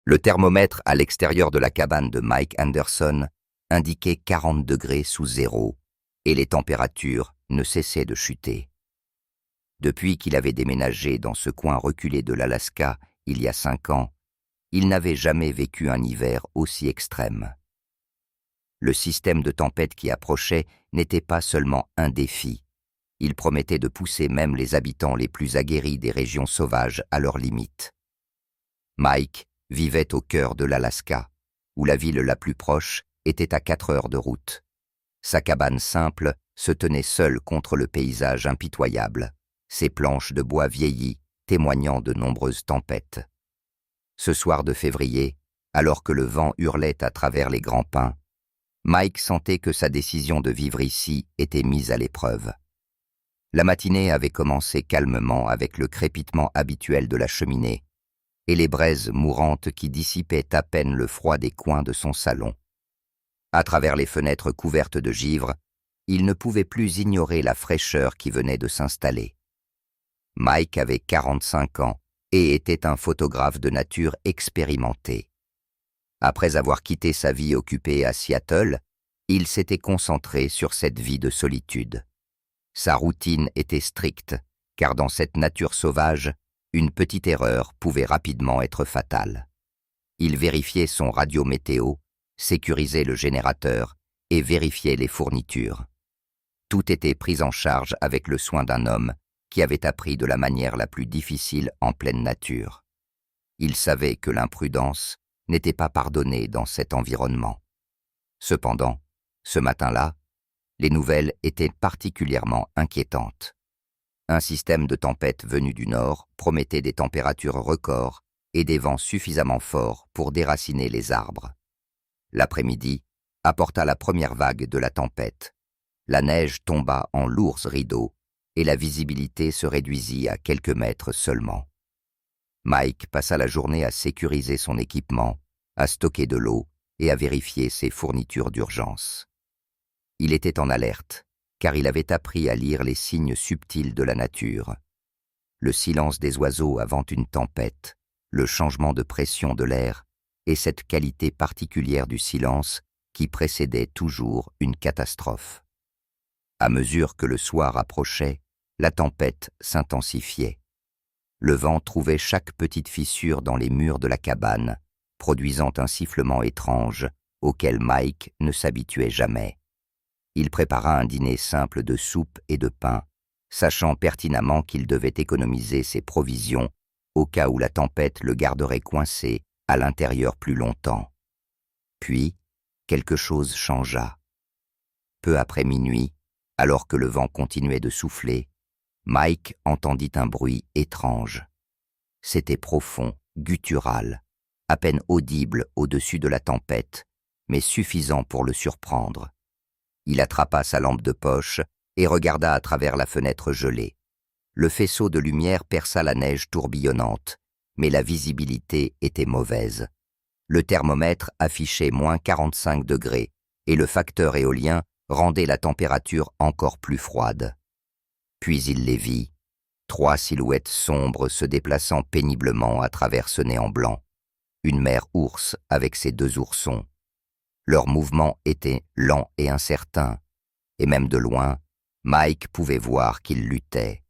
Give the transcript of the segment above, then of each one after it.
Le thermomètre à l'extérieur de la cabane de Mike Anderson indiquait 40 degrés sous zéro et les températures ne cessaient de chuter. Depuis qu'il avait déménagé dans ce coin reculé de l'Alaska il y a 5 ans, il n'avait jamais vécu un hiver aussi extrême. Le système de tempête qui approchait n'était pas seulement un défi, il promettait de pousser même les habitants les plus aguerris des régions sauvages à leurs limites. Mike vivait au cœur de l'Alaska, où la ville la plus proche était à 4 heures de route. Sa cabane simple se tenait seule contre le paysage impitoyable, ses planches de bois vieillies témoignant de nombreuses tempêtes. Ce soir de février, alors que le vent hurlait à travers les grands pins, Mike sentait que sa décision de vivre ici était mise à l'épreuve. La matinée avait commencé calmement avec le crépitement habituel de la cheminée et les braises mourantes qui dissipaient à peine le froid des coins de son salon. À travers les fenêtres couvertes de givre, il ne pouvait plus ignorer la fraîcheur qui venait de s'installer. Mike avait 45 ans et était un photographe de nature expérimenté. Après avoir quitté sa vie occupée à Seattle, il s'était concentré sur cette vie de solitude. Sa routine était stricte, car dans cette nature sauvage, une petite erreur pouvait rapidement être fatale. Il vérifiait son radio-météo, sécurisait le générateur et vérifiait les fournitures. Tout était pris en charge avec le soin d'un homme qui avait appris de la manière la plus difficile en pleine nature. Il savait que l'imprudence n'était pas pardonnée dans cet environnement. Cependant, ce matin-là, les nouvelles étaient particulièrement inquiétantes. Un système de tempête venu du nord promettait des températures records et des vents suffisamment forts pour déraciner les arbres. L'après-midi apporta la première vague de la tempête. La neige tomba en lourds rideaux et la visibilité se réduisit à quelques mètres seulement. Mike passa la journée à sécuriser son équipement, à stocker de l'eau et à vérifier ses fournitures d'urgence. Il était en alerte, car il avait appris à lire les signes subtils de la nature. Le silence des oiseaux avant une tempête, le changement de pression de l'air et cette qualité particulière du silence qui précédait toujours une catastrophe. À mesure que le soir approchait, la tempête s'intensifiait. Le vent trouvait chaque petite fissure dans les murs de la cabane, produisant un sifflement étrange auquel Mike ne s'habituait jamais. Il prépara un dîner simple de soupe et de pain, sachant pertinemment qu'il devait économiser ses provisions au cas où la tempête le garderait coincé à l'intérieur plus longtemps. Puis, quelque chose changea. Peu après minuit, alors que le vent continuait de souffler, Mike entendit un bruit étrange. C'était profond, guttural, à peine audible au-dessus de la tempête, mais suffisant pour le surprendre. Il attrapa sa lampe de poche et regarda à travers la fenêtre gelée. Le faisceau de lumière perça la neige tourbillonnante, mais la visibilité était mauvaise. Le thermomètre affichait moins 45 degrés et le facteur éolien rendait la température encore plus froide. Puis il les vit, 3 silhouettes sombres se déplaçant péniblement à travers ce néant blanc. Une mère ours avec ses 2 oursons. Leurs mouvements étaient lents et incertains, et même de loin, Mike pouvait voir qu'ils luttaient.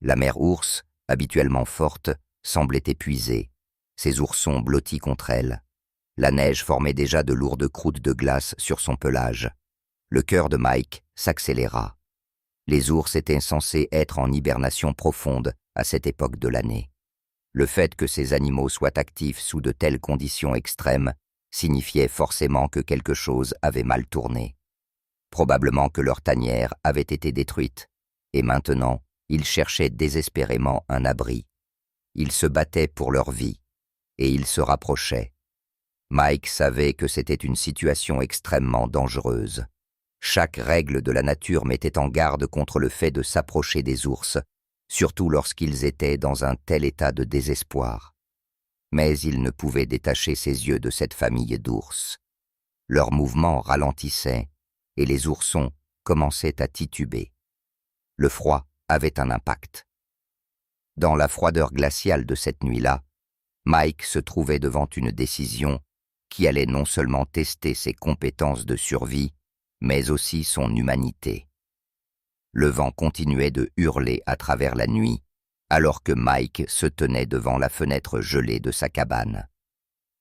La mère ours, habituellement forte, semblait épuisée, ses oursons blottis contre elle. La neige formait déjà de lourdes croûtes de glace sur son pelage. Le cœur de Mike s'accéléra. Les ours étaient censés être en hibernation profonde à cette époque de l'année. Le fait que ces animaux soient actifs sous de telles conditions extrêmes signifiait forcément que quelque chose avait mal tourné. Probablement que leur tanière avait été détruite, et maintenant, ils cherchaient désespérément un abri. Ils se battaient pour leur vie, et ils se rapprochaient. Mike savait que c'était une situation extrêmement dangereuse. Chaque règle de la nature mettait en garde contre le fait de s'approcher des ours, surtout lorsqu'ils étaient dans un tel état de désespoir. Mais il ne pouvait détacher ses yeux de cette famille d'ours. Leurs mouvements ralentissaient, et les oursons commençaient à tituber. Le froid avait un impact. Dans la froideur glaciale de cette nuit-là, Mike se trouvait devant une décision qui allait non seulement tester ses compétences de survie, mais aussi son humanité. Le vent continuait de hurler à travers la nuit, alors que Mike se tenait devant la fenêtre gelée de sa cabane.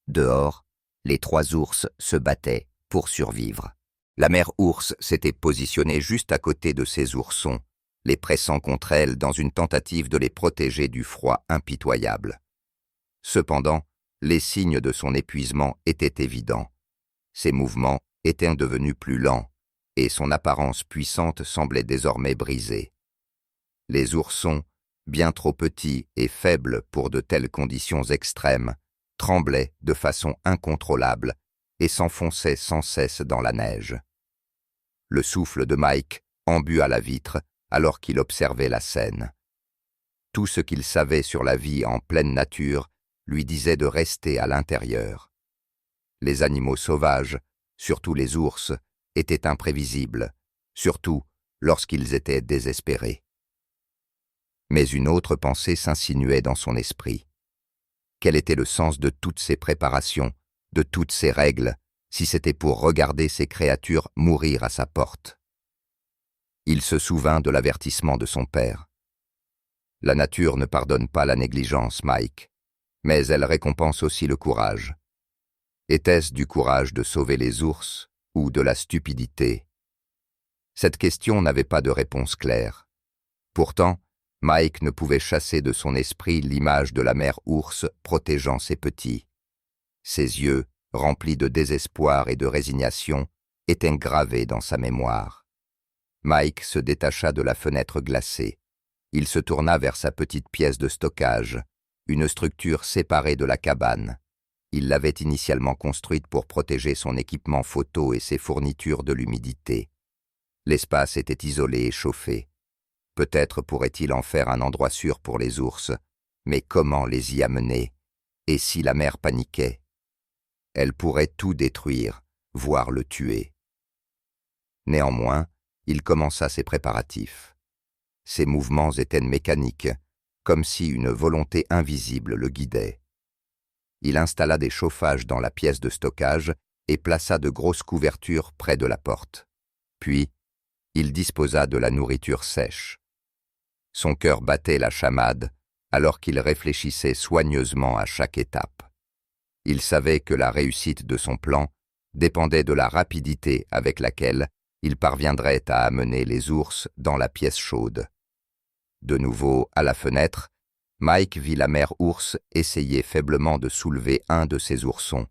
Dehors, les 3 ours se battaient pour survivre. La mère ours s'était positionnée juste à côté de ses oursons, les pressant contre elle dans une tentative de les protéger du froid impitoyable. Cependant, les signes de son épuisement étaient évidents. Ses mouvements étaient devenus plus lents, et son apparence puissante semblait désormais brisée. Les oursons, bien trop petits et faibles pour de telles conditions extrêmes, tremblaient de façon incontrôlable et s'enfonçaient sans cesse dans la neige. Le souffle de Mike embut à la vitre alors qu'il observait la scène. Tout ce qu'il savait sur la vie en pleine nature lui disait de rester à l'intérieur. Les animaux sauvages, surtout les ours, étaient imprévisibles, surtout lorsqu'ils étaient désespérés. Mais une autre pensée s'insinuait dans son esprit. Quel était le sens de toutes ces préparations, de toutes ces règles, si c'était pour regarder ces créatures mourir à sa porte? Il se souvint de l'avertissement de son père. La nature ne pardonne pas la négligence, Mike, mais elle récompense aussi le courage. Était-ce du courage de sauver les ours ou de la stupidité? Cette question n'avait pas de réponse claire. Pourtant, Mike ne pouvait chasser de son esprit l'image de la mère ours protégeant ses petits. Ses yeux, remplis de désespoir et de résignation, étaient gravés dans sa mémoire. Mike se détacha de la fenêtre glacée. Il se tourna vers sa petite pièce de stockage, une structure séparée de la cabane. Il l'avait initialement construite pour protéger son équipement photo et ses fournitures de l'humidité. L'espace était isolé et chauffé. Peut-être pourrait-il en faire un endroit sûr pour les ours, mais comment les y amener? Et si la mère paniquait? Elle pourrait tout détruire, voire le tuer. Néanmoins, il commença ses préparatifs. Ses mouvements étaient mécaniques, comme si une volonté invisible le guidait. Il installa des chauffages dans la pièce de stockage et plaça de grosses couvertures près de la porte. Puis, il disposa de la nourriture sèche. Son cœur battait la chamade alors qu'il réfléchissait soigneusement à chaque étape. Il savait que la réussite de son plan dépendait de la rapidité avec laquelle il parviendrait à amener les ours dans la pièce chaude. De nouveau à la fenêtre, Mike vit la mère ours essayer faiblement de soulever un de ses oursons.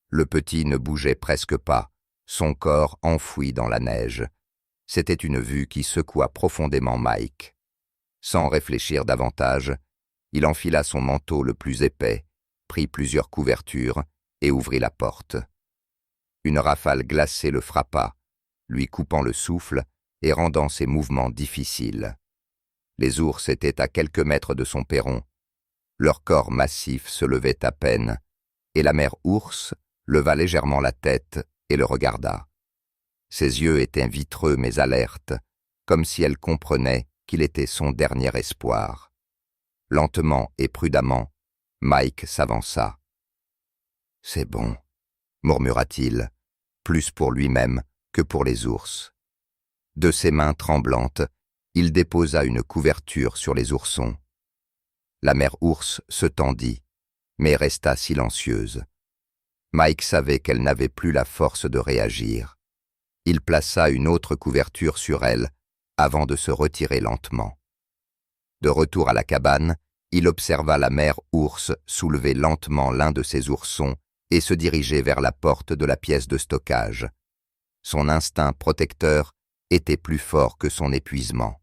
Le petit ne bougeait presque pas, son corps enfoui dans la neige. C'était une vue qui secoua profondément Mike. Sans réfléchir davantage, il enfila son manteau le plus épais, prit plusieurs couvertures et ouvrit la porte. Une rafale glacée le frappa, lui coupant le souffle et rendant ses mouvements difficiles. Les ours étaient à quelques mètres de son perron. Leur corps massif se levait à peine, et la mère ours leva légèrement la tête et le regarda. Ses yeux étaient vitreux mais alertes, comme si elle comprenait qu'il était son dernier espoir. Lentement et prudemment, Mike s'avança. « C'est bon », murmura-t-il, plus pour lui-même que pour les ours. De ses mains tremblantes, il déposa une couverture sur les oursons. La mère ours se tendit, mais resta silencieuse. Mike savait qu'elle n'avait plus la force de réagir. Il plaça une autre couverture sur elle avant de se retirer lentement. De retour à la cabane, il observa la mère ours soulever lentement l'un de ses oursons et se diriger vers la porte de la pièce de stockage. Son instinct protecteur était plus fort que son épuisement.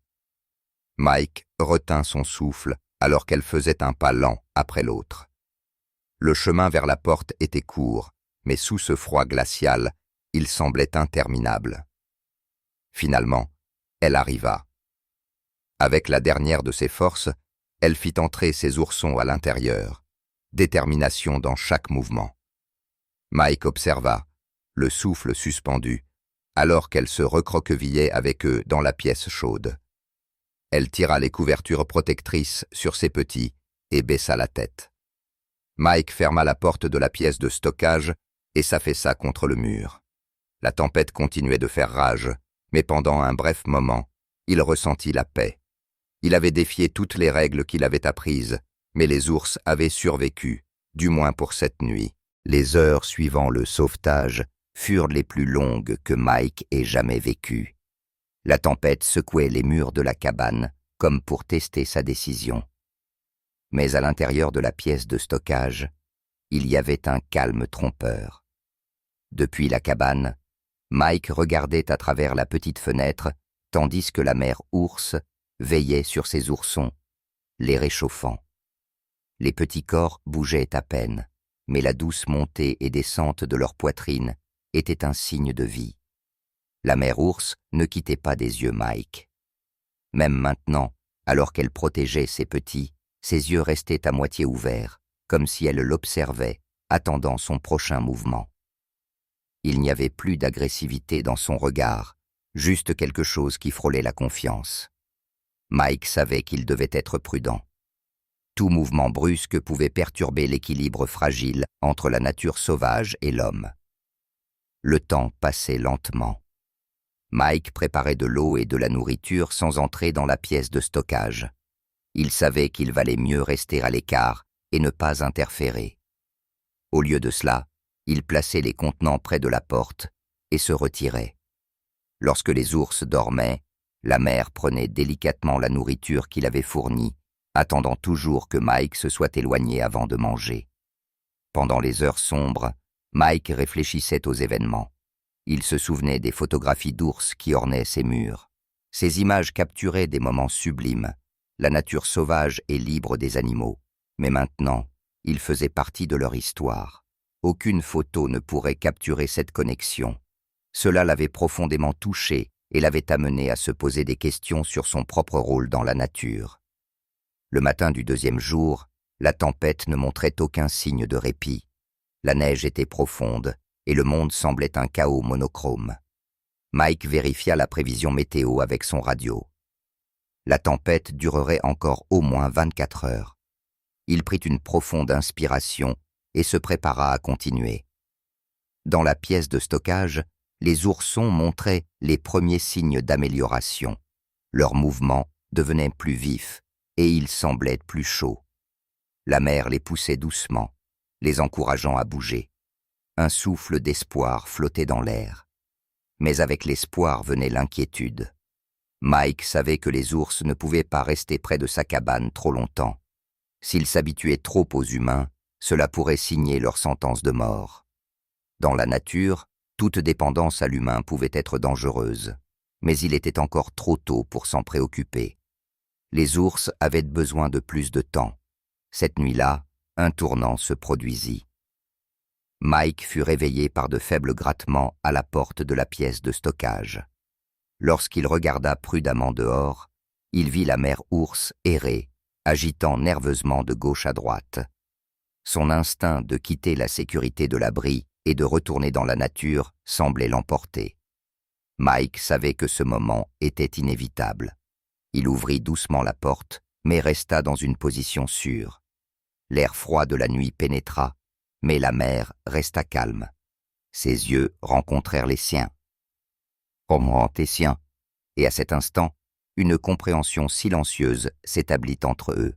Mike retint son souffle alors qu'elle faisait un pas lent après l'autre. Le chemin vers la porte était court, mais sous ce froid glacial, il semblait interminable. Finalement, elle arriva. Avec la dernière de ses forces, elle fit entrer ses oursons à l'intérieur, détermination dans chaque mouvement. Mike observa, le souffle suspendu, alors qu'elle se recroquevillait avec eux dans la pièce chaude. Elle tira les couvertures protectrices sur ses petits et baissa la tête. Mike ferma la porte de la pièce de stockage et s'affaissa contre le mur. La tempête continuait de faire rage, mais pendant un bref moment, il ressentit la paix. Il avait défié toutes les règles qu'il avait apprises, mais les ours avaient survécu, du moins pour cette nuit. Les heures suivant le sauvetage furent les plus longues que Mike ait jamais vécues. La tempête secouait les murs de la cabane, comme pour tester sa décision. Mais à l'intérieur de la pièce de stockage, il y avait un calme trompeur. Depuis la cabane, Mike regardait à travers la petite fenêtre, tandis que la mère ours veillait sur ses oursons, les réchauffant. Les petits corps bougeaient à peine, mais la douce montée et descente de leur poitrine était un signe de vie. La mère ours ne quittait pas des yeux Mike. Même maintenant, alors qu'elle protégeait ses petits, ses yeux restaient à moitié ouverts, comme si elle l'observait, attendant son prochain mouvement. Il n'y avait plus d'agressivité dans son regard, juste quelque chose qui frôlait la confiance. Mike savait qu'il devait être prudent. Tout mouvement brusque pouvait perturber l'équilibre fragile entre la nature sauvage et l'homme. Le temps passait lentement. Mike préparait de l'eau et de la nourriture sans entrer dans la pièce de stockage. Il savait qu'il valait mieux rester à l'écart et ne pas interférer. Au lieu de cela, il plaçait les contenants près de la porte et se retirait. Lorsque les ours dormaient, la mère prenait délicatement la nourriture qu'il avait fournie, attendant toujours que Mike se soit éloigné avant de manger. Pendant les heures sombres, Mike réfléchissait aux événements. Il se souvenait des photographies d'ours qui ornaient ses murs. Ces images capturaient des moments sublimes, la nature sauvage et libre des animaux. Mais maintenant, ils faisaient partie de leur histoire. Aucune photo ne pourrait capturer cette connexion. Cela l'avait profondément touché et l'avait amené à se poser des questions sur son propre rôle dans la nature. Le matin du deuxième jour, la tempête ne montrait aucun signe de répit. La neige était profonde et le monde semblait un chaos monochrome. Mike vérifia la prévision météo avec son radio. La tempête durerait encore au moins 24 heures. Il prit une profonde inspiration et se prépara à continuer. Dans la pièce de stockage, les oursons montraient les premiers signes d'amélioration. Leurs mouvements devenaient plus vifs et ils semblaient plus chauds. La mère les poussait doucement, les encourageant à bouger. Un souffle d'espoir flottait dans l'air. Mais avec l'espoir venait l'inquiétude. Mike savait que les ours ne pouvaient pas rester près de sa cabane trop longtemps. S'ils s'habituaient trop aux humains, cela pourrait signer leur sentence de mort. Dans la nature, toute dépendance à l'humain pouvait être dangereuse, mais il était encore trop tôt pour s'en préoccuper. Les ours avaient besoin de plus de temps. Cette nuit-là, un tournant se produisit. Mike fut réveillé par de faibles grattements à la porte de la pièce de stockage. Lorsqu'il regarda prudemment dehors, il vit la mère ours errer, agitant nerveusement de gauche à droite. Son instinct de quitter la sécurité de l'abri et de retourner dans la nature semblait l'emporter. Mike savait que ce moment était inévitable. Il ouvrit doucement la porte, mais resta dans une position sûre. L'air froid de la nuit pénétra, mais la mère resta calme. Ses yeux rencontrèrent les siens. « Comment tes siens ?» Et à cet instant, une compréhension silencieuse s'établit entre eux.